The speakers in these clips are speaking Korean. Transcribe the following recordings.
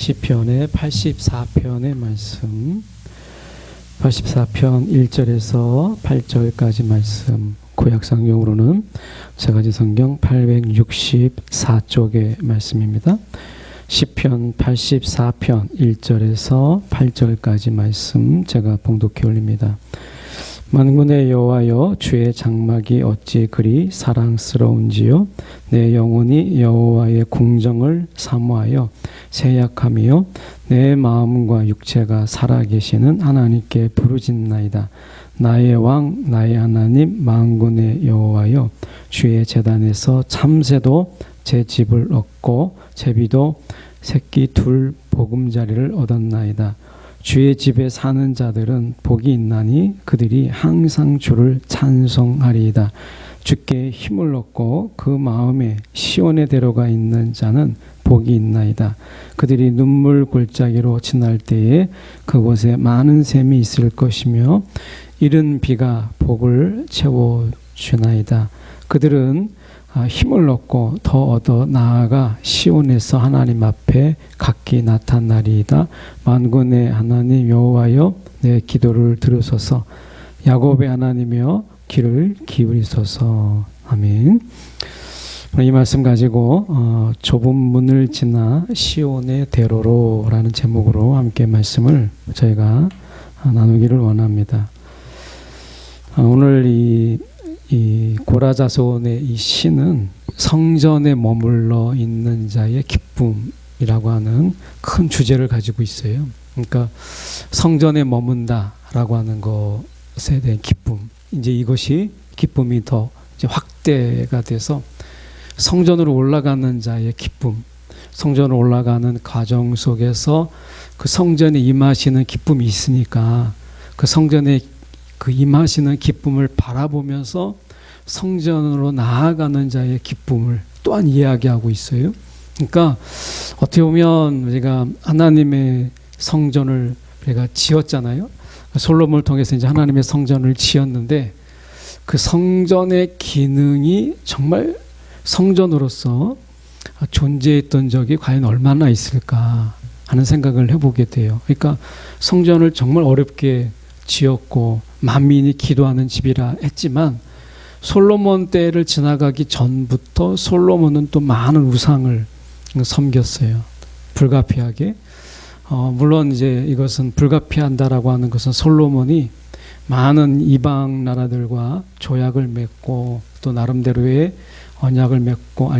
시편의 84편의 말씀, 84편 1절에서 8절까지 말씀, 구약성경으로는 제가지 성경 864쪽의 말씀입니다. 시편 84편 1절에서 8절까지 말씀 제가 봉독해 올립니다. 만군의 여호와여, 주의 장막이 어찌 그리 사랑스러운지요. 내 영혼이 여호와의 궁정을 사모하여 세약하며 내 마음과 육체가 살아계시는 하나님께 부르짖나이다. 나의 왕 나의 하나님 만군의 여호와여, 주의 제단에서 참새도 제 집을 얻고 제비도 새끼 둘 보금자리를 얻었나이다. 주의 집에 사는 자들은 복이 있나니 그들이 항상 주를 찬송하리이다. 주께 힘을 얻고 그 마음에 시온에 데려가 있는 자는 복이 있나이다. 그들이 눈물 골짜기로 지날 때에 그곳에 많은 샘이 있을 것이며 이른 비가 복을 채워주나이다. 그들은 힘을 얻고 더 얻어 나아가 시온에서 하나님 앞에 각기 나타나리이다. 만군의 하나님 여호와여, 내 기도를 들으소서. 야곱의 하나님이여, 귀를 기울이소서. 아멘. 이 말씀 가지고 좁은 문을 지나 시온의 대로로라는 제목으로 함께 말씀을 저희가 나누기를 원합니다. 오늘 이 고라자손의 이 시는 성전에 머물러 있는 자의 기쁨이라고 하는 큰 주제를 가지고 있어요. 그러니까 성전에 머문다라고 하는 것에 대한 기쁨, 이제 이것이 기쁨이 더 이제 확대가 돼서 성전으로 올라가는 자의 기쁨, 성전으로 올라가는 과정 속에서 그 성전에 임하시는 기쁨이 있으니까 그 성전에 그 임하시는 기쁨을 바라보면서 성전으로 나아가는 자의 기쁨을 또한 이야기하고 있어요. 그러니까 어떻게 보면 우리가 하나님의 성전을 우리가 지었잖아요. 솔로몬을 통해서 이제 하나님의 성전을 지었는데 그 성전의 기능이 정말 성전으로서 존재했던 적이 과연 얼마나 있을까 하는 생각을 해보게 돼요. 그러니까 성전을 정말 어렵게 지었고 만민이 기도하는 집이라 했지만 솔로몬 때를 지나가기 전부터 솔로몬은 또 많은 우상을 섬겼어요. 불가피하게. 물론 이제 이것은 불가피한다라고 하는 것은 솔로몬이 많은 이방 나라들과 조약을 맺고 또 나름대로의 언약을 맺고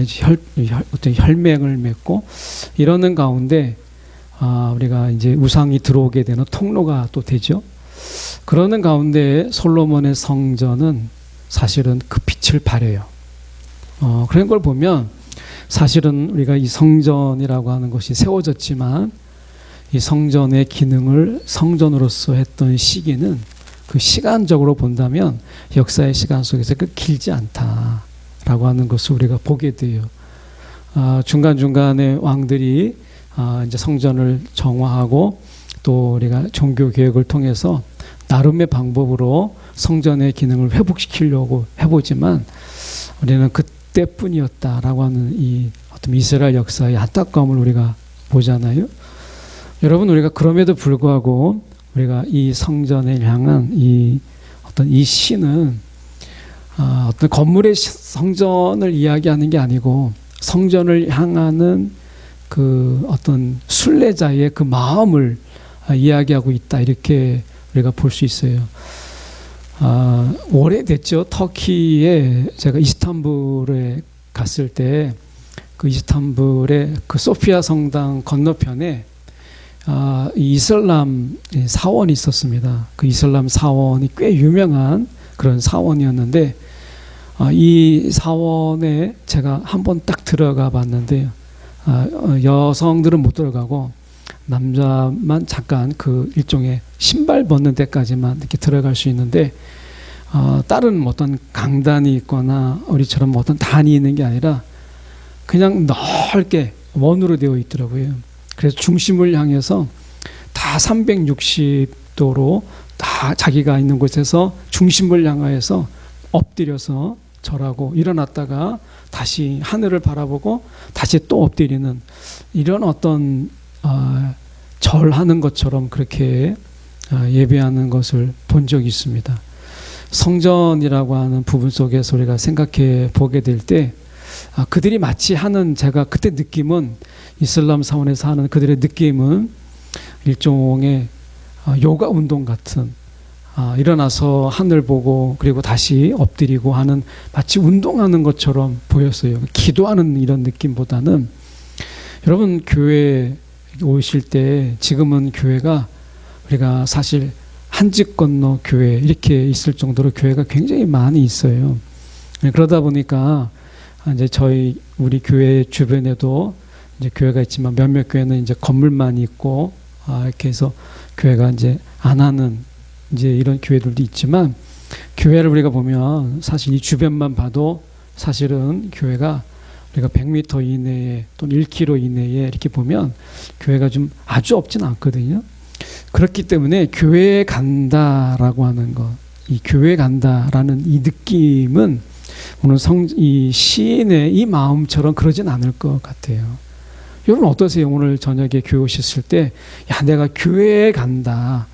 어떤 혈맹을 맺고 이러는 가운데 우리가 이제 우상이 들어오게 되는 통로가 또 되죠. 그러는 가운데 솔로몬의 성전은 사실은 그 빛을 발해요. 그런 걸 보면 사실은 우리가 이 성전이라고 하는 것이 세워졌지만 이 성전의 기능을 성전으로서 했던 시기는 그 시간적으로 본다면 역사의 시간 속에서 그 길지 않다라고 하는 것을 우리가 보게 돼요. 중간중간에 왕들이 이제 성전을 정화하고 또 우리가 종교 개혁을 통해서 나름의 방법으로 성전의 기능을 회복시키려고 해보지만 우리는 그때뿐이었다라고 하는 이 어떤 이스라엘 역사의 안타까움을 우리가 보잖아요. 여러분, 우리가 그럼에도 불구하고 우리가 이 성전을 향한 이 어떤 이 시는 어떤 건물의 성전을 이야기하는 게 아니고 성전을 향하는 그 어떤 순례자의 그 마음을 이야기하고 있다, 이렇게 우리가 볼 수 있어요. 오래됐죠. 터키에 제가 이스탄불에 갔을 때 그 이스탄불의 그 소피아 성당 건너편에 이슬람 사원이 있었습니다. 그 이슬람 사원이 꽤 유명한 그런 사원이었는데 이 사원에 제가 한번 딱 들어가 봤는데요. 여성들은 못 들어가고 남자만 잠깐 그 일종의 신발 벗는 데까지만 이렇게 들어갈 수 있는데 다른 어떤 강단이 있거나 우리처럼 어떤 단이 있는 게 아니라 그냥 넓게 원으로 되어 있더라고요. 그래서 중심을 향해서 다 360도로 다 자기가 있는 곳에서 중심을 향하여서 엎드려서 절하고 일어났다가 다시 하늘을 바라보고 다시 또 엎드리는 이런 어떤 절하는 것처럼 그렇게 예배하는 것을 본 적이 있습니다. 성전이라고 하는 부분 속에서 우리가 생각해 보게 될 때 그들이 마치 하는, 제가 그때 느낌은, 이슬람 사원에서 하는 그들의 느낌은 일종의 요가 운동 같은, 일어나서 하늘 보고 그리고 다시 엎드리고 하는, 마치 운동하는 것처럼 보였어요. 기도하는 이런 느낌보다는. 여러분, 교회 오실 때, 지금은 교회가, 우리가 사실 한 집 건너 교회 이렇게 있을 정도로 교회가 굉장히 많이 있어요. 그러다 보니까 이제 우리 교회 주변에도 이제 교회가 있지만, 몇몇 교회는 이제 건물만 있고 이렇게 해서 교회가 이제 안 하는 이제 이런 교회들도 있지만, 교회를 우리가 보면 사실 이 주변만 봐도 사실은 교회가 우리가 100m 이내에 또는 1km 이내에 이렇게 보면 교회가 좀 아주 없진 않거든요. 그렇기 때문에 교회에 간다라고 하는 것, 이 교회에 간다라는 이 느낌은 오늘 이 시인의 이 마음처럼 그러진 않을 것 같아요. 여러분 어떠세요? 오늘 저녁에 교회 오셨을 때, 야, 내가 교회에 간다.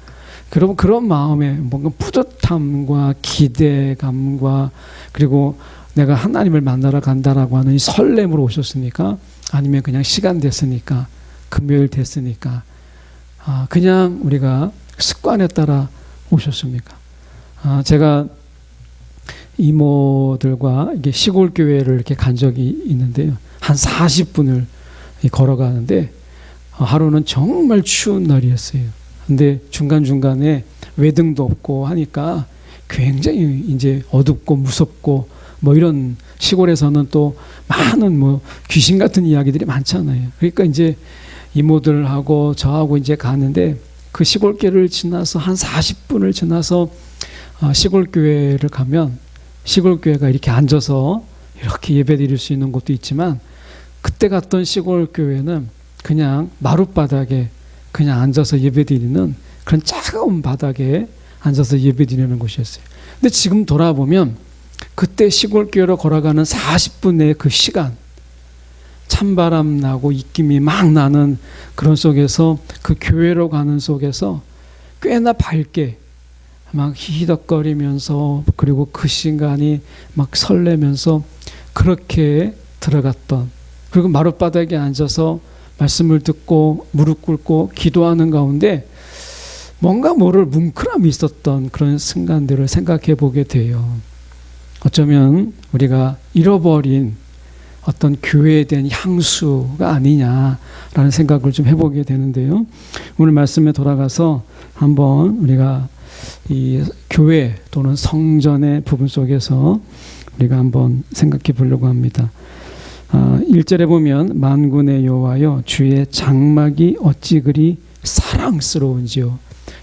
그러면 그런 마음에 뭔가 뿌듯함과 기대감과, 그리고 내가 하나님을 만나러 간다라고 하는 이 설렘으로 오셨습니까? 아니면 그냥 시간 됐으니까, 금요일 됐으니까, 그냥 우리가 습관에 따라 오셨습니까? 제가 이모들과 이게 시골 교회를 이렇게 간 적이 있는데요. 한 40분을 걸어가는데, 하루는 정말 추운 날이었어요. 근데 중간중간에 외등도 없고 하니까 굉장히 이제 어둡고 무섭고, 뭐 이런, 시골에서는 또 많은 뭐 귀신 같은 이야기들이 많잖아요. 그러니까 이제 이모들하고 저하고 이제 가는데, 그 시골길을 지나서 한 40분을 지나서 시골교회를 가면, 시골교회가 이렇게 앉아서 이렇게 예배 드릴 수 있는 곳도 있지만, 그때 갔던 시골교회는 그냥 마룻바닥에 그냥 앉아서 예배 드리는 그런 차가운 바닥에 앉아서 예배 드리는 곳이었어요. 근데 지금 돌아보면 그때 시골교회로 걸어가는 40분의 그 시간, 찬바람 나고 입김이 막 나는 그런 속에서, 그 교회로 가는 속에서 꽤나 밝게 막 히덕거리면서, 그리고 그 시간이 막 설레면서 그렇게 들어갔던, 그리고 마룻바닥에 앉아서 말씀을 듣고 무릎 꿇고 기도하는 가운데 뭔가 모를 뭉클함이 있었던 그런 순간들을 생각해 보게 돼요. 어쩌면 우리가 잃어버린 어떤 교회에 대한 향수가 아니냐라는 생각을 좀 해보게 되는데요. 오늘 말씀에 돌아가서 한번 우리가 이 교회 또는 성전의 부분 속에서 우리가 한번 생각해 보려고 합니다. 1절에 보면, 만군의 여호와여, 주의 장막이 어찌 그리 사랑스러운지요.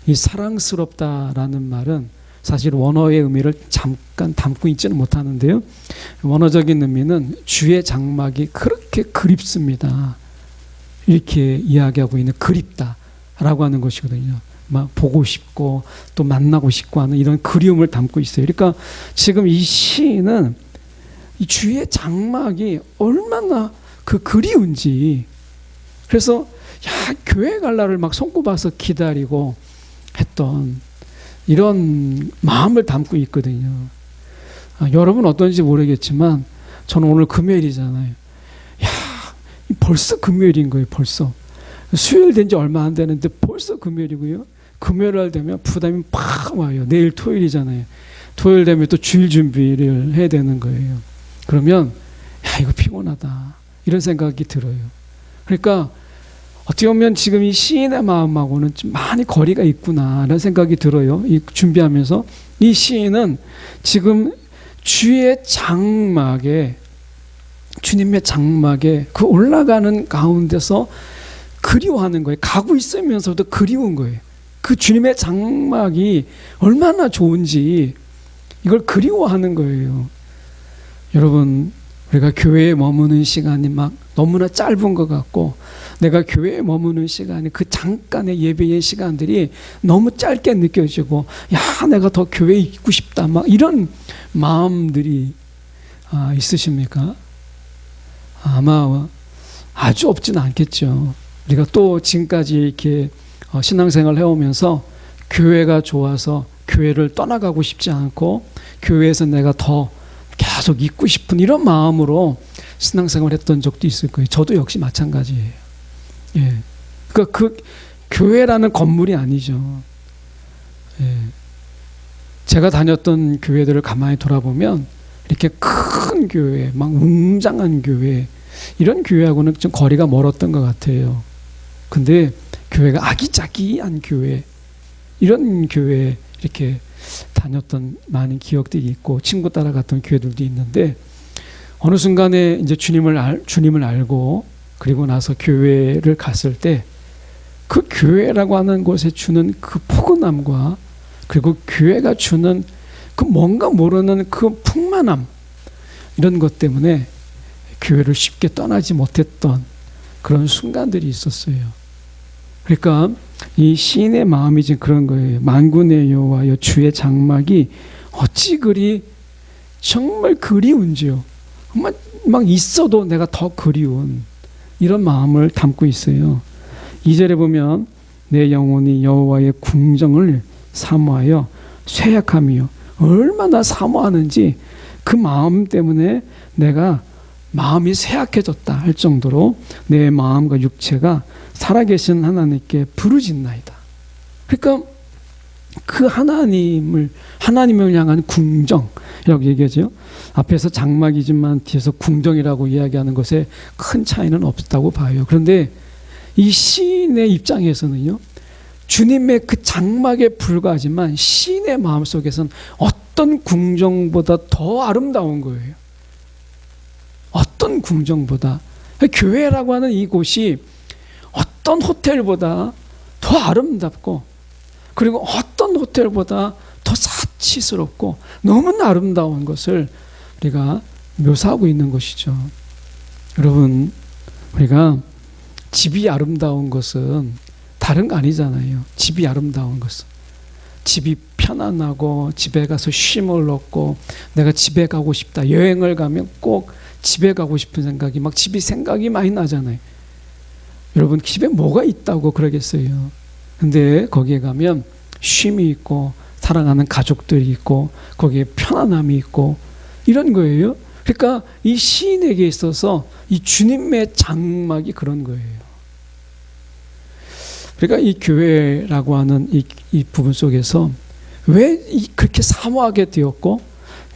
이 사랑스럽다라는 말은 사실 원어의 의미를 잠깐 담고 있지는 못하는데요. 원어적인 의미는 주의 장막이 그렇게 그립습니다. 이렇게 이야기하고 있는, 그립다라고 하는 것이거든요. 막 보고 싶고 또 만나고 싶고 하는 이런 그리움을 담고 있어요. 그러니까 지금 이 시인은 이 주의 장막이 얼마나 그 그리운지, 그래서 야, 교회 갈 날을 막 손꼽아서 기다리고 했던 이런 마음을 담고 있거든요. 여러분 어떤지 모르겠지만 저는 오늘 금요일이잖아요. 야, 벌써 금요일인 거예요. 벌써 수요일 된 지 얼마 안 되는데 벌써 금요일이고요. 금요일 날 되면 부담이 팍 와요. 내일 토요일이잖아요. 토요일 되면 또 주일 준비를 해야 되는 거예요. 그러면 야, 이거 피곤하다 이런 생각이 들어요. 그러니까 어떻게 보면 지금 이 시인의 마음하고는 좀 많이 거리가 있구나라는 생각이 들어요. 이 준비하면서 이 시인은 지금 주의 장막에, 주님의 장막에 그 올라가는 가운데서 그리워하는 거예요. 가고 있으면서도 그리운 거예요. 그 주님의 장막이 얼마나 좋은지 이걸 그리워하는 거예요. 여러분, 우리가 교회에 머무는 시간이 막 너무나 짧은 것 같고, 내가 교회에 머무는 시간이, 그 잠깐의 예배의 시간들이 너무 짧게 느껴지고, 야, 내가 더 교회에 있고 싶다, 막 이런 마음들이 있으십니까? 아마 아주 없지는 않겠죠. 우리가 또 지금까지 이렇게 신앙생활을 해오면서 교회가 좋아서 교회를 떠나가고 싶지 않고 교회에서 내가 더 계속 있고 싶은 이런 마음으로 신앙생활을 했던 적도 있을 거예요. 저도 역시 마찬가지예요. 예. 그러니까 그 교회라는 건물이 아니죠. 예. 제가 다녔던 교회들을 가만히 돌아보면 이렇게 큰 교회, 막 웅장한 교회, 이런 교회하고는 좀 거리가 멀었던 것 같아요. 근데 교회가 아기자기한 교회, 이런 교회에 이렇게 다녔던 많은 기억들이 있고 친구 따라갔던 교회들도 있는데 어느 순간에 이제 주님을 알고 그리고 나서 교회를 갔을 때 그 교회라고 하는 곳에 주는 그 포근함과 그리고 교회가 주는 그 뭔가 모르는 그 풍만함, 이런 것 때문에 교회를 쉽게 떠나지 못했던 그런 순간들이 있었어요. 그러니까 이 시인의 마음이 지금 그런 거예요. 만군의 여호와여 주의 장막이 어찌 그리 정말 그리운지요. 막 있어도 내가 더 그리운 이런 마음을 담고 있어요. 2절에 보면 내 영혼이 여호와의 궁정을 사모하여 쇠약함이요. 얼마나 사모하는지 그 마음 때문에 내가 마음이 쇠약해졌다 할 정도로 내 마음과 육체가 살아계신 하나님께 부르짖나이다. 그러니까 그 하나님을 향한 궁정이라고 얘기하죠. 앞에서 장막이지만 뒤에서 궁정이라고 이야기하는 것에 큰 차이는 없다고 봐요. 그런데 이 시인의 입장에서는요, 주님의 그 장막에 불과하지만 시인의 마음속에서는 어떤 궁정보다 더 아름다운 거예요. 어떤 궁정보다. 교회라고 하는 이곳이 어떤 호텔보다 더 아름답고 그리고 어떤 호텔보다 더 사치스럽고 너무나 아름다운 것을 우리가 묘사하고 있는 것이죠. 여러분, 우리가 집이 아름다운 것은 다른 거 아니잖아요. 집이 아름다운 것은 집이 편안하고 집에 가서 쉼을 얻고 내가 집에 가고 싶다. 여행을 가면 꼭 집에 가고 싶은 생각이 막 집이 생각이 많이 나잖아요. 여러분, 집에 뭐가 있다고 그러겠어요. 근데 거기에 가면 쉼이 있고 사랑하는 가족들이 있고 거기에 편안함이 있고 이런 거예요. 그러니까 이 시인에게 있어서 이 주님의 장막이 그런 거예요. 그러니까 이 교회라고 하는 이 부분 속에서 왜 그렇게 사모하게 되었고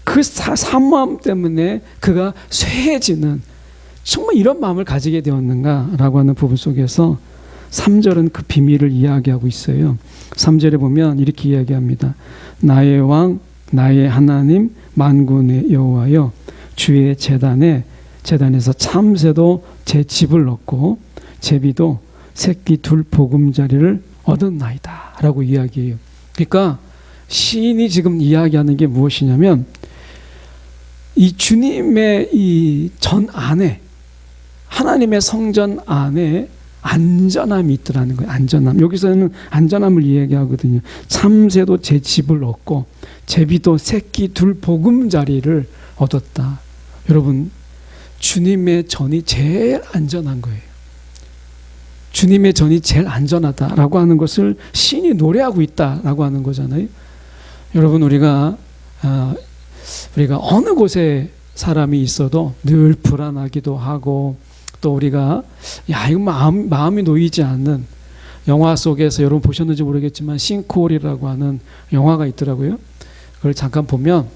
그 사모함 때문에 그가 쇠해지는 정말 이런 마음을 가지게 되었는가라고 하는 부분 속에서 3절은 그 비밀을 이야기하고 있어요. 3절에 보면 이렇게 이야기합니다. 나의 왕, 나의 하나님, 만군의 여호와여 주의 제단에서 참새도 제 집을 얻고 제비도 새끼 둘 보금자리를 얻었나이다 라고 이야기해요. 그러니까 시인이 지금 이야기하는 게 무엇이냐면 이 주님의 이 전 안에 하나님의 성전 안에 안전함이 있더라는 거예요. 안전함. 여기서는 안전함을 이야기하거든요. 참새도 제 집을 얻고 제비도 새끼 둘 보금자리를 얻었다. 여러분, 주님의 전이 제일 안전한 거예요. 주님의 전이 제일 안전하다라고 하는 것을 시인이 노래하고 있다라고 하는 거잖아요. 여러분, 우리가 어느 곳에 사람이 있어도 늘 불안하기도 하고 또 우리가 이거 마음이 놓이지 않는 영화 속에서 여러분 보셨는지 모르겠지만 싱크홀이라고 하는 영화가 있더라고요. 그걸 잠깐 보면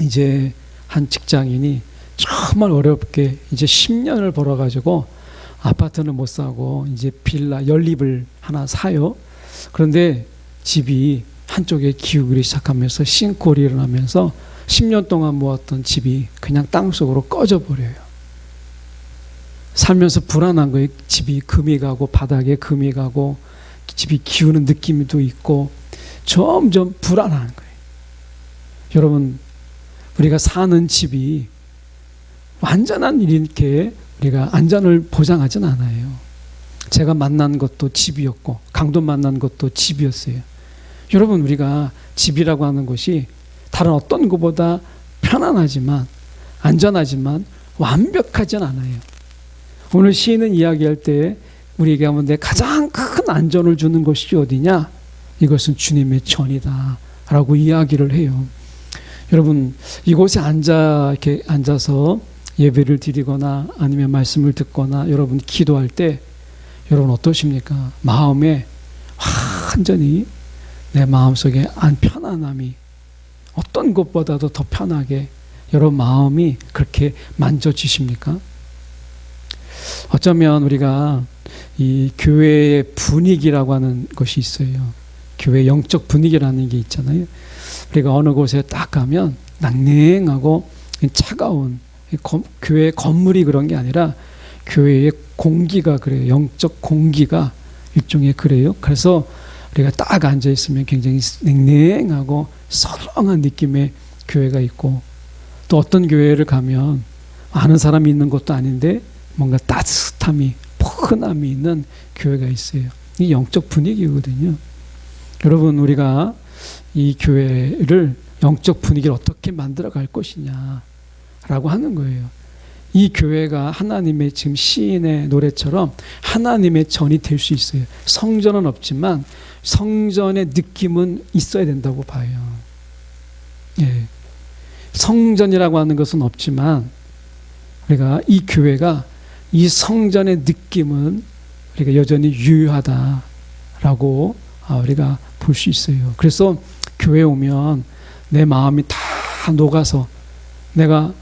이제 한 직장인이 정말 어렵게 이제 10년을 벌어가지고 아파트는 못 사고 이제 빌라 연립을 하나 사요. 그런데 집이 한쪽에 기울기 시작하면서 싱크홀이 일어나면서 10년 동안 모았던 집이 그냥 땅속으로 꺼져버려요. 살면서 불안한 거예요. 집이 금이 가고 바닥에 금이 가고 집이 기우는 느낌도 있고 점점 불안한 거예요. 여러분, 우리가 사는 집이 완전한 이렇게 우리가 안전을 보장하진 않아요. 제가 만난 것도 집이었고 강도 만난 것도 집이었어요. 여러분, 우리가 집이라고 하는 것이 다른 어떤 것보다 편안하지만 안전하지만 완벽하진 않아요. 오늘 시인은 이야기할 때 우리에게 가운데 가장 큰 안전을 주는 것이 어디냐? 이것은 주님의 전이다 라고 이야기를 해요. 여러분, 이곳에 이렇게 앉아서 예배를 드리거나 아니면 말씀을 듣거나 여러분 기도할 때 여러분 어떠십니까? 마음에 완전히 내 마음속에 편안함이 어떤 것보다도 더 편하게 여러분 마음이 그렇게 만져지십니까? 어쩌면 우리가 이 교회의 분위기라고 하는 것이 있어요. 교회 영적 분위기라는 게 있잖아요. 우리가 어느 곳에 딱 가면 냉랭하고 차가운 교회 건물이 그런 게 아니라 교회의 공기가 그래요. 영적 공기가 일종의 그래요. 그래서 우리가 딱 앉아 있으면 굉장히 냉랭하고 서렁한 느낌의 교회가 있고, 또 어떤 교회를 가면 아는 사람이 있는 것도 아닌데 뭔가 따뜻함이 포근함이 있는 교회가 있어요. 이 영적 분위기거든요. 여러분, 우리가 이 교회를 영적 분위기를 어떻게 만들어 갈 것이냐 라고 하는 거예요. 이 교회가 하나님의 지금 시인의 노래처럼 하나님의 전이 될 수 있어요. 성전은 없지만 성전의 느낌은 있어야 된다고 봐요. 예. 성전이라고 하는 것은 없지만 우리가 이 교회가 이 성전의 느낌은 우리가 여전히 유효하다라고 우리가 볼 수 있어요. 그래서 교회에 오면 내 마음이 다 녹아서, 내가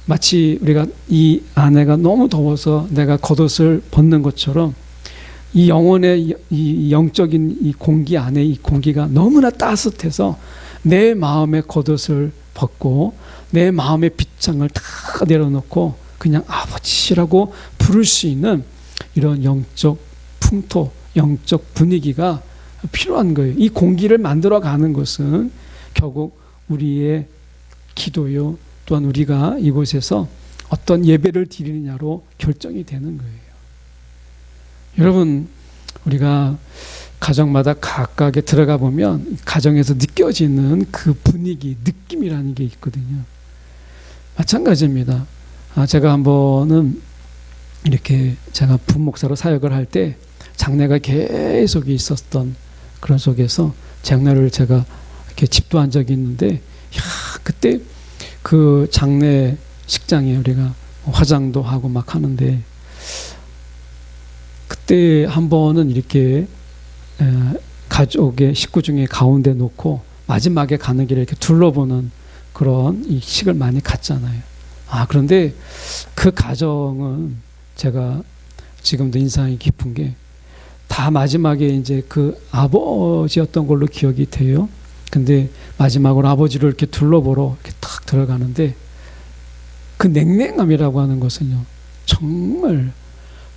마치 우리가 이 안에가 너무 더워서 내가 겉옷을 벗는 것처럼 이 영혼의 이 영적인 이 공기 안에 이 공기가 너무나 따뜻해서 내 마음의 겉옷을 벗고 내 마음의 빗장을 다 내려놓고 그냥 아버지라고 부를 수 있는 이런 영적 풍토, 영적 분위기가 필요한 거예요. 이 공기를 만들어가는 것은 결국 우리의 기도요, 또한 우리가 이곳에서 어떤 예배를 드리느냐로 결정이 되는 거예요. 여러분, 우리가 가정마다 각각에 들어가 보면 가정에서 느껴지는 그 분위기, 느낌이라는 게 있거든요. 마찬가지입니다. 제가 한 번은 이렇게 제가 부목사로 사역을 할 때 장례가 계속 있었던 그런 속에서 장례를 제가 이렇게 집도한 적이 있는데, 그때 그 장례 식장에 우리가 화장도 하고 막 하는데, 그때 한 번은 이렇게 가족의 식구 중에 가운데 놓고 마지막에 가는 길에 이렇게 둘러보는 그런 이 식을 많이 갔잖아요. 그런데 그 가정은 제가 지금도 인상이 깊은 게 다 마지막에 이제 그 아버지였던 걸로 기억이 돼요. 근데 마지막으로 아버지를 이렇게 둘러보러 이렇게 탁 들어가는데 그 냉랭함이라고 하는 것은요, 정말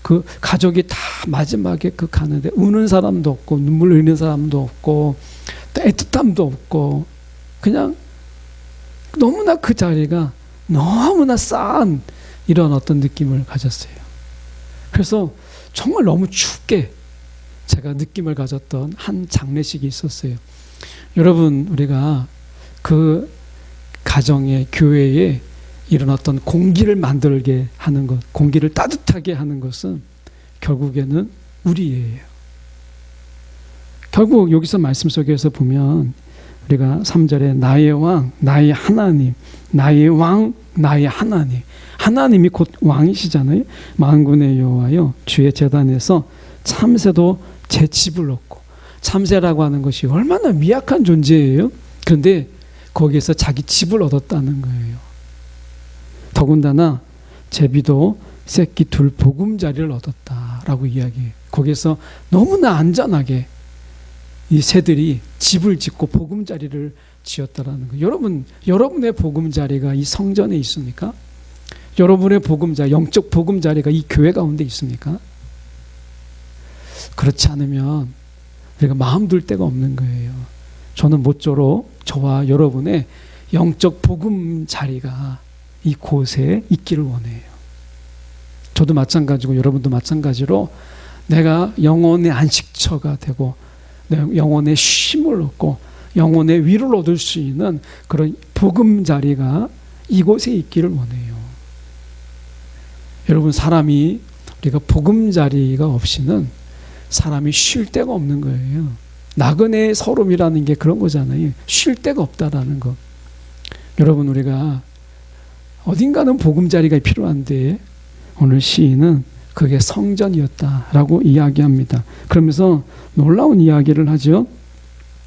그 가족이 다 마지막에 그 가는데 우는 사람도 없고 눈물 흘리는 사람도 없고 애틋함도 없고 그냥 너무나 그 자리가 너무나 싼 이런 어떤 느낌을 가졌어요. 그래서 정말 너무 춥게 제가 느낌을 가졌던 한 장례식이 있었어요. 여러분, 우리가 그 가정의 교회에 이런 어떤 공기를 만들게 하는 것, 공기를 따뜻하게 하는 것은 결국에는 우리예요. 결국 여기서 말씀 속에서 보면 우리가 3절에 나의 왕, 나의 하나님, 나의 왕, 나의 하나님, 하나님이 곧 왕이시잖아요. 만군의 여호와여 주의 제단에서 참새도 제 집을 얻고, 참새라고 하는 것이 얼마나 미약한 존재예요. 그런데 거기에서 자기 집을 얻었다는 거예요. 더군다나 제비도 새끼 둘 보금자리를 얻었다라고 이야기해요. 거기에서 너무나 안전하게 이 새들이 집을 짓고 보금자리를 지었다라는 거예요. 여러분, 여러분의 보금자리가 이 성전에 있습니까? 여러분의 보금자리, 영적 보금자리가 이 교회 가운데 있습니까? 그렇지 않으면 우리가 마음 둘 데가 없는 거예요. 저는 모쪼록 저와 여러분의 영적 보금자리가 이곳에 있기를 원해요. 저도 마찬가지고 여러분도 마찬가지로 내가 영혼의 안식처가 되고 내 영혼의 쉼을 얻고 영혼의 위를 얻을 수 있는 그런 보금자리가 이곳에 있기를 원해요. 여러분, 사람이 우리가 보금자리가 없이는 사람이 쉴 데가 없는 거예요. 나그네의 서름이라는 게 그런 거잖아요. 쉴 데가 없다라는 거. 여러분, 우리가 어딘가는 보금자리가 필요한데 오늘 시인은 그게 성전이었다라고 이야기합니다. 그러면서 놀라운 이야기를 하죠.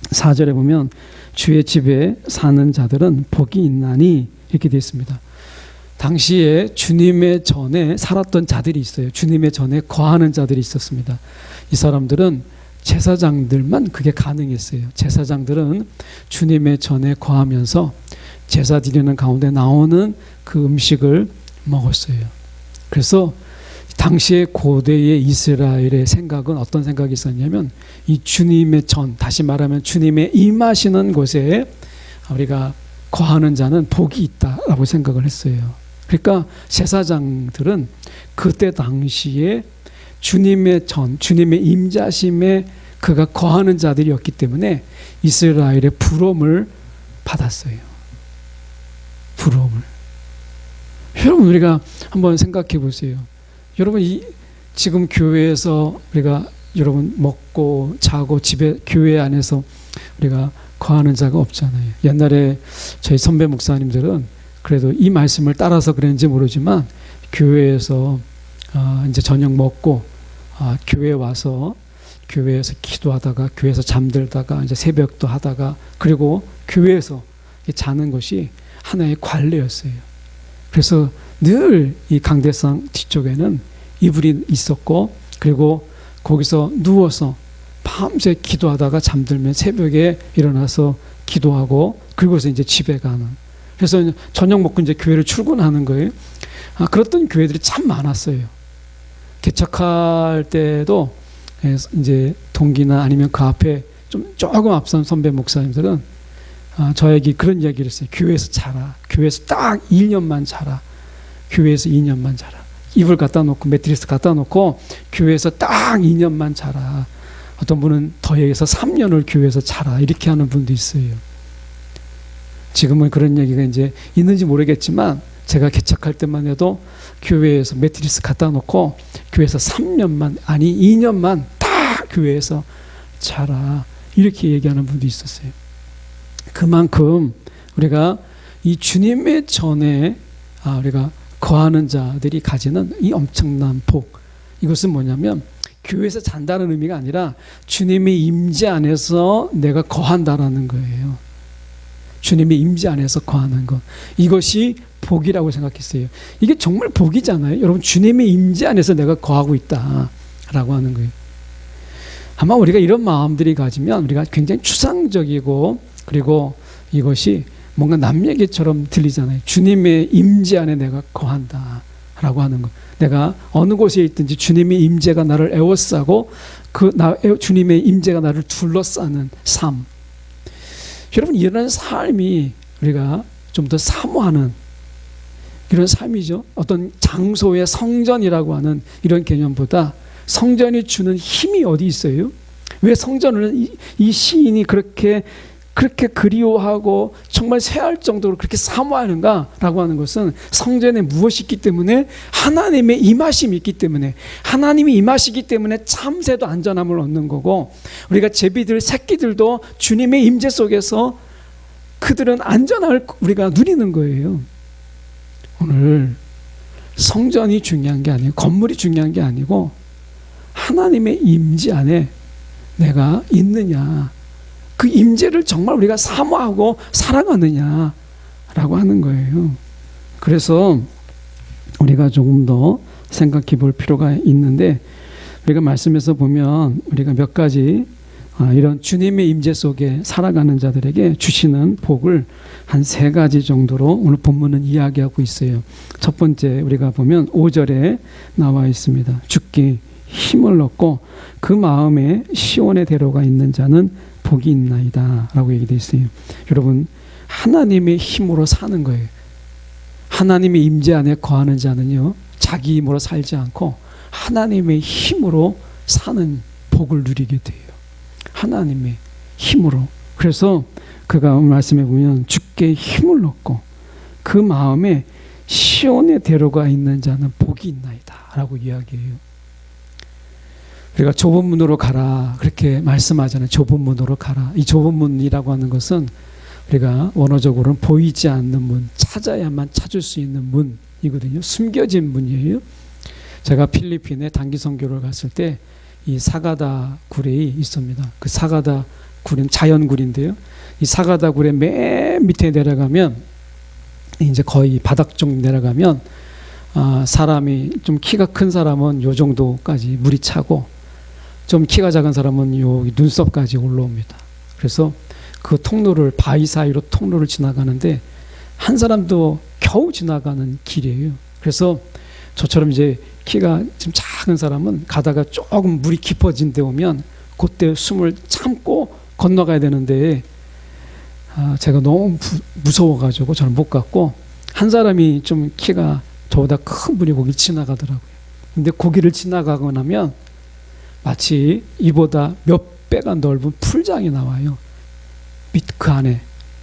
4절에 보면 주의 집에 사는 자들은 복이 있나니 이렇게 되어 있습니다. 당시에 주님의 전에 살았던 자들이 있어요. 주님의 전에 거하는 자들이 있었습니다. 이 사람들은 제사장들만 그게 가능했어요. 제사장들은 주님의 전에 거하면서 제사 드리는 가운데 나오는 그 음식을 먹었어요. 그래서 당시의 고대의 이스라엘의 생각은 어떤 생각이 있었냐면 이 주님의 전, 다시 말하면 주님의 임하시는 곳에 우리가 거하는 자는 복이 있다라고 생각을 했어요. 그러니까 제사장들은 그때 당시에 주님의 전, 주님의 임자심에 그가 거하는 자들이었기 때문에 이스라엘의 부름을 받았어요. 부름을. 여러분, 우리가 한번 생각해 보세요. 여러분, 지금 교회에서 우리가 여러분 먹고 자고 집에 교회 안에서 우리가 거하는 자가 없잖아요. 옛날에 저희 선배 목사님들은 그래도 이 말씀을 따라서 그랬는지 모르지만 교회에서 이제 저녁 먹고 교회 와서 교회에서 기도하다가 교회에서 잠들다가 이제 새벽도 하다가 그리고 교회에서 자는 것이 하나의 관례였어요. 그래서 늘 이 강대상 뒤쪽에는 이불이 있었고 그리고 거기서 누워서 밤새 기도하다가 잠들면 새벽에 일어나서 기도하고 그리고서 이제 집에 가는. 그래서 저녁 먹고 이제 교회를 출근하는 거예요. 그랬던 교회들이 참 많았어요. 개척할 때도 이제 동기나 아니면 그 앞에 조금 앞선 선배 목사님들은 저에게 그런 이야기를 했어요. 교회에서 자라. 교회에서 딱 1년만 자라. 교회에서 2년만 자라. 이불 갖다 놓고 매트리스 갖다 놓고 교회에서 딱 2년만 자라. 어떤 분은 더 얘기해서 3년을 교회에서 자라. 이렇게 하는 분도 있어요. 지금은 그런 얘기가 이제 있는지 모르겠지만 제가 개척할 때만 해도 교회에서 매트리스 갖다 놓고 교회에서 3년만 아니 2년만 딱 교회에서 자라. 이렇게 얘기하는 분도 있었어요. 그만큼 우리가 이 주님의 전에 우리가 거하는 자들이 가지는 이 엄청난 복, 이것은 뭐냐면 교회에서 잔다는 의미가 아니라 주님의 임재 안에서 내가 거한다라는 거예요. 주님의 임재 안에서 거하는 것, 이것이 복이라고 생각했어요. 이게 정말 복이잖아요. 여러분, 주님의 임재 안에서 내가 거하고 있다라고 하는 거예요. 아마 우리가 이런 마음들이 가지면 우리가 굉장히 추상적이고 그리고 이것이 뭔가 남 얘기처럼 들리잖아요. 주님의 임재 안에 내가 거한다라고 하는 것. 내가 어느 곳에 있든지 주님의 임재가 나를 에워싸고 주님의 임재가 나를 둘러싸는 삶. 여러분, 이런 삶이 우리가 좀 더 사모하는 이런 삶이죠. 어떤 장소의 성전이라고 하는 이런 개념보다 성전이 주는 힘이 어디 있어요? 왜 성전을 이 시인이 그렇게 그리워하고 정말 쇠할 정도로 그렇게 사모하는가라고 하는 것은 성전에 무엇이 있기 때문에 하나님의 임하심이 있기 때문에, 하나님이 임하시기 때문에 참새도 안전함을 얻는 거고 우리가 제비들 새끼들도 주님의 임재 속에서 그들은 안전함을 우리가 누리는 거예요. 오늘 성전이 중요한 게 아니고 건물이 중요한 게 아니고 하나님의 임재 안에 내가 있느냐, 그 임재를 정말 우리가 사모하고 사랑하느냐라고 하는 거예요. 그래서 우리가 조금 더 생각해 볼 필요가 있는데, 우리가 말씀에서 보면 우리가 몇 가지 이런 주님의 임재 속에 살아가는 자들에게 주시는 복을 한 3가지 정도로 오늘 본문은 이야기하고 있어요. 첫 번째, 우리가 보면 5절에 나와 있습니다. 주께 힘을 얻고 그 마음에 시온의 대로가 있는 자는 복이 있나이다 라고 얘기되어 있어요. 여러분, 하나님의 힘으로 사는 거예요. 하나님의 임재 안에 거하는 자는요, 자기 힘으로 살지 않고 하나님의 힘으로 사는 복을 누리게 돼요. 하나님의 힘으로. 그래서 그가 말씀해 보면 주께 힘을 얻고 그 마음에 시온의 대로가 있는 자는 복이 복이 있나이다 라고 이야기해요. 우리가 좁은 문으로 가라 그렇게 말씀하잖아요. 좁은 문으로 가라. 이 좁은 문이라고 하는 것은 우리가 원어적으로는 보이지 않는 문, 찾아야만 찾을 수 있는 문이거든요. 숨겨진 문이에요. 제가 필리핀에 단기 선교를 갔을 때 이 사가다 굴이 있습니다. 그 사가다 굴은 자연굴인데요. 이 사가다 굴의 맨 밑에 내려가면 이제 거의 바닥 정도 내려가면 사람이 좀 키가 큰 사람은 요 정도까지 물이 차고 좀 키가 작은 사람은 요 눈썹까지 올라옵니다. 그래서 그 통로를 바위 사이로 통로를 지나가는데 한 사람도 겨우 지나가는 길이에요. 그래서 저처럼 이제 키가 좀 작은 사람은 가다가 조금 물이 깊어진 데 오면 그때 숨을 참고 건너가야 되는데 제가 너무 무서워가지고 저는 못 갔고 한 사람이 좀 키가 저보다 큰 분이 거기 지나가더라고요. 근데 거기를 지나가고 나면 마치 이보다 몇 배가 넓은 풀장이 나와요. 밑 그 안에.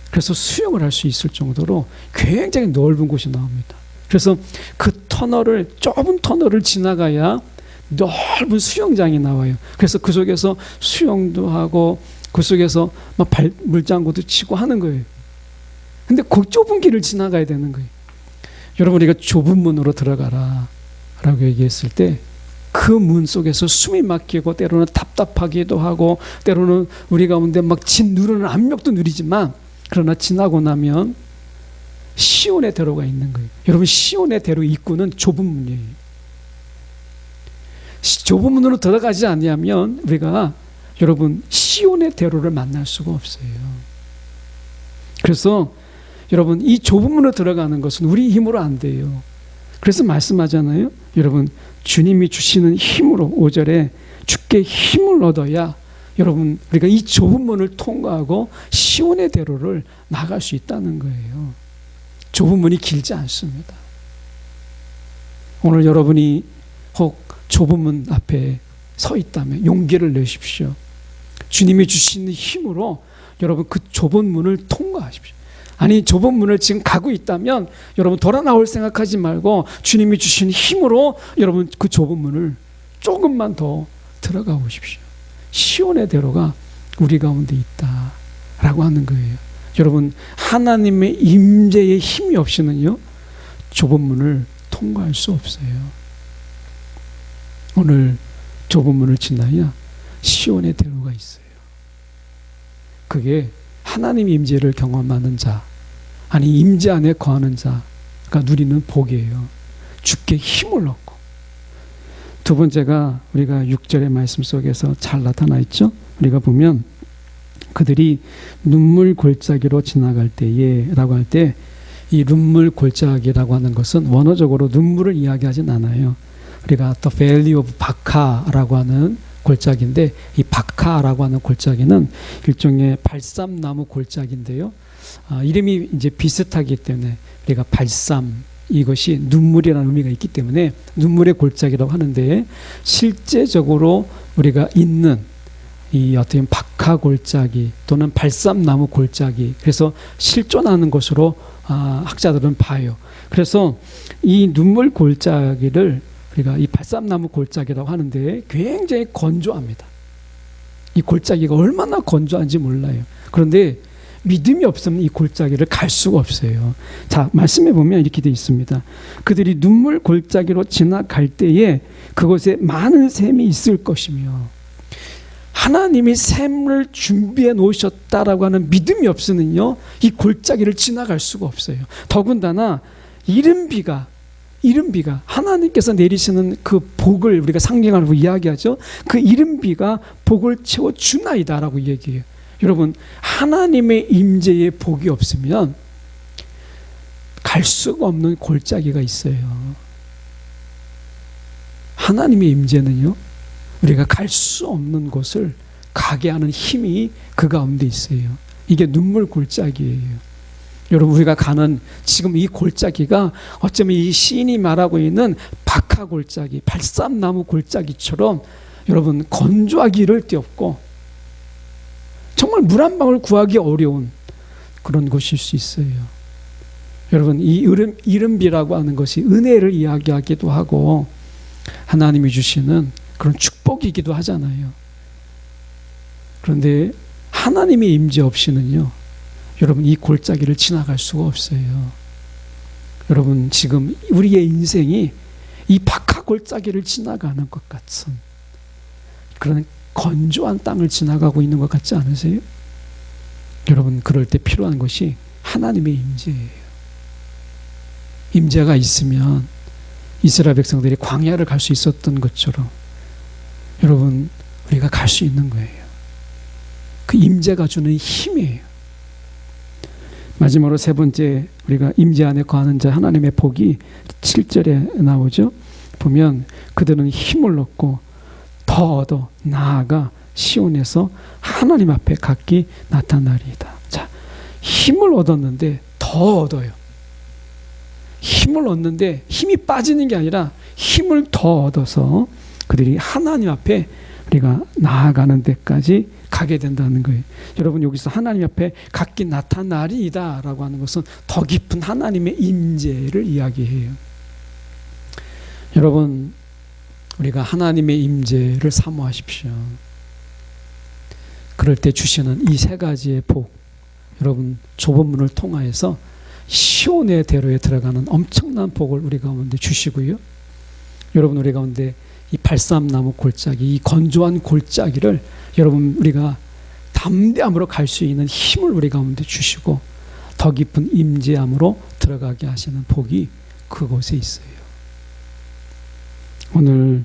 그래서 수영을 할 수 있을 정도로 굉장히 넓은 곳이 나옵니다. 그래서 그 터널을 좁은 터널을 지나가야 넓은 수영장이 나와요. 그래서 그 속에서 수영도 하고 그 속에서 막 물장구도 치고 하는 거예요. 근데 그 좁은 길을 지나가야 되는 거예요. 여러분 우리가 좁은 문으로 들어가라 라고 얘기했을 때 그 문 속에서 숨이 막히고 때로는 답답하기도 하고 때로는 우리 가운데 막 짓누르는 압력도 누리지만 그러나 지나고 나면 시온의 대로가 있는 거예요. 여러분 시온의 대로 입구는 좁은 문이에요. 좁은 문으로 들어가지 않으면 우리가 여러분 시온의 대로를 만날 수가 없어요. 그래서 여러분 이 좁은 문으로 들어가는 것은 우리 힘으로 안 돼요. 그래서 말씀하잖아요. 여러분 주님이 주시는 힘으로 5절에 주께 힘을 얻어야 여러분 우리가 이 좁은 문을 통과하고 시온의 대로를 나갈 수 있다는 거예요. 좁은 문이 길지 않습니다. 오늘 여러분이 혹 좁은 문 앞에 서 있다면 용기를 내십시오. 주님이 주시는 힘으로 여러분 그 좁은 문을 통과하십시오. 아니 좁은 문을 지금 가고 있다면 여러분 돌아 나올 생각하지 말고 주님이 주신 힘으로 여러분 그 좁은 문을 조금만 더 들어가 보십시오. 시온의 대로가 우리 가운데 있다라고 하는 거예요. 여러분 하나님의 임재의 힘이 없이는요 좁은 문을 통과할 수 없어요. 오늘 좁은 문을 지나야 시온의 대로가 있어요. 그게 하나님의 임재를 경험하는 자, 아니 임재 안에 거하는 자가 누리는 복이에요. 주께 힘을 얻고. 두 번째가 우리가 6절의 말씀 속에서 잘 나타나 있죠. 우리가 보면 그들이 눈물 골짜기로 지나갈 때에 라고 할 때 이 눈물 골짜기라고 하는 것은 원어적으로 눈물을 이야기하진 않아요. 우리가 The Valley of Baca라고 하는 골짜기인데 이 바카라고 하는 골짜기는 일종의 발삼나무 골짜기인데요. 이름이 이제 비슷하기 때문에 우리가 발삼 이것이 눈물이라는 의미가 있기 때문에 눈물의 골짜기라고 하는데 실제적으로 우리가 있는 이 어떻게 보면 바카 골짜기 또는 발삼나무 골짜기 그래서 실존하는 것으로 학자들은 봐요. 그래서 이 눈물 골짜기를 우리가 이 발삼나무 골짜기라고 하는데 굉장히 건조합니다. 이 골짜기가 얼마나 건조한지 몰라요. 그런데 믿음이 없으면 이 골짜기를 갈 수가 없어요. 자, 말씀해 보면 이렇게 되어 있습니다. 그들이 눈물 골짜기로 지나갈 때에 그곳에 많은 샘이 있을 것이며 하나님이 샘을 준비해 놓으셨다라고 하는 믿음이 없으면요 이 골짜기를 지나갈 수가 없어요. 더군다나 이른 비가 하나님께서 내리시는 그 복을 우리가 상징하고 이야기하죠. 그 이른 비가 복을 채워 주나이다라고 얘기해요. 여러분 하나님의 임재의 복이 없으면 갈 수가 없는 골짜기가 있어요. 하나님의 임재는요 우리가 갈 수 없는 곳을 가게 하는 힘이 그 가운데 있어요. 이게 눈물 골짜기예요. 여러분 우리가 가는 지금 이 골짜기가 어쩌면 이 시인이 말하고 있는 바카 골짜기, 발삼나무 골짜기처럼 여러분 건조하기 이를 데 없고 정말 물 한 방울 구하기 어려운 그런 곳일 수 있어요. 여러분, 이 이른비라고 하는 것이 은혜를 이야기하기도 하고 하나님이 주시는 그런 축복이기도 하잖아요. 그런데 하나님의 임재 없이는요, 여러분, 이 골짜기를 지나갈 수가 없어요. 여러분, 지금 우리의 인생이 이 박하 골짜기를 지나가는 것 같은 그런 건조한 땅을 지나가고 있는 것 같지 않으세요? 여러분, 그럴 때 필요한 것이 하나님의 임재예요. 임재가 있으면 이스라엘 백성들이 광야를 갈 수 있었던 것처럼 여러분, 우리가 갈 수 있는 거예요. 그 임재가 주는 힘이에요. 마지막으로 세 번째, 우리가 임재 안에 거하는 자 하나님의 복이 7절에 나오죠. 보면 그들은 힘을 얻고 더 얻어 나아가 시온에서 하나님 앞에 각기 나타나리이다. 자, 힘을 얻었는데 더 얻어요. 힘을 얻는데 힘이 빠지는 게 아니라 힘을 더 얻어서 그들이 하나님 앞에 우리가 나아가는 데까지 가게 된다는 거예요. 여러분, 여기서 하나님 앞에 각기 나타나리이다 라고 하는 것은 더 깊은 하나님의 임재를 이야기해요. 여러분, 우리가 하나님의 임재를 사모하십시오. 그럴 때 주시는 이 세 가지의 복, 여러분, 좁은 문을 통하여서 시온의 대로에 들어가는 엄청난 복을 우리 가운데 주시고요. 여러분, 우리 가운데 이 발삼나무 골짜기, 이 건조한 골짜기를 여러분, 우리가 담대함으로 갈 수 있는 힘을 우리 가운데 주시고 더 깊은 임재함으로 들어가게 하시는 복이 그곳에 있어요. 오늘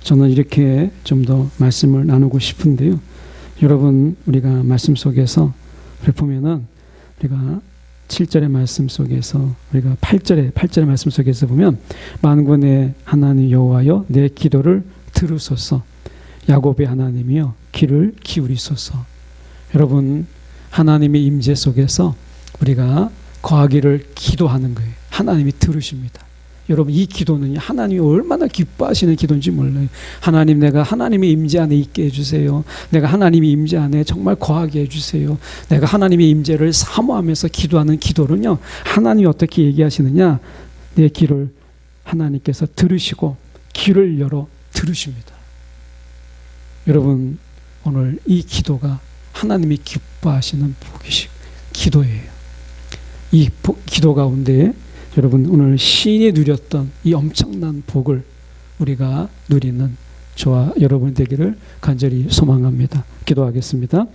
저는 이렇게 좀 더 말씀을 나누고 싶은데요. 여러분, 우리가 말씀 속에서 보면은 우리가 7절의 말씀 속에서 우리가 8절의 말씀 속에서 보면 만군의 하나님 여호와여 내 기도를 들으소서 야곱의 하나님이여 귀를 기울이소서. 여러분, 하나님의 임재 속에서 우리가 거하기를 기도하는 거예요. 하나님이 들으십니다. 여러분, 이 기도는 하나님이 얼마나 기뻐하시는 기도인지 몰라요. 하나님, 내가 하나님의 임재 안에 있게 해주세요. 내가 하나님의 임재 안에 정말 거하게 해주세요. 내가 하나님의 임재를 사모하면서 기도하는 기도는요, 하나님이 어떻게 얘기하시느냐, 내 귀를 하나님께서 들으시고 귀를 열어 들으십니다. 여러분, 오늘 이 기도가 하나님이 기뻐하시는 기도예요. 이 기도 가운데 여러분, 오늘 시인이 누렸던 이 엄청난 복을 우리가 누리는 저와 여러분 되기를 간절히 소망합니다. 기도하겠습니다.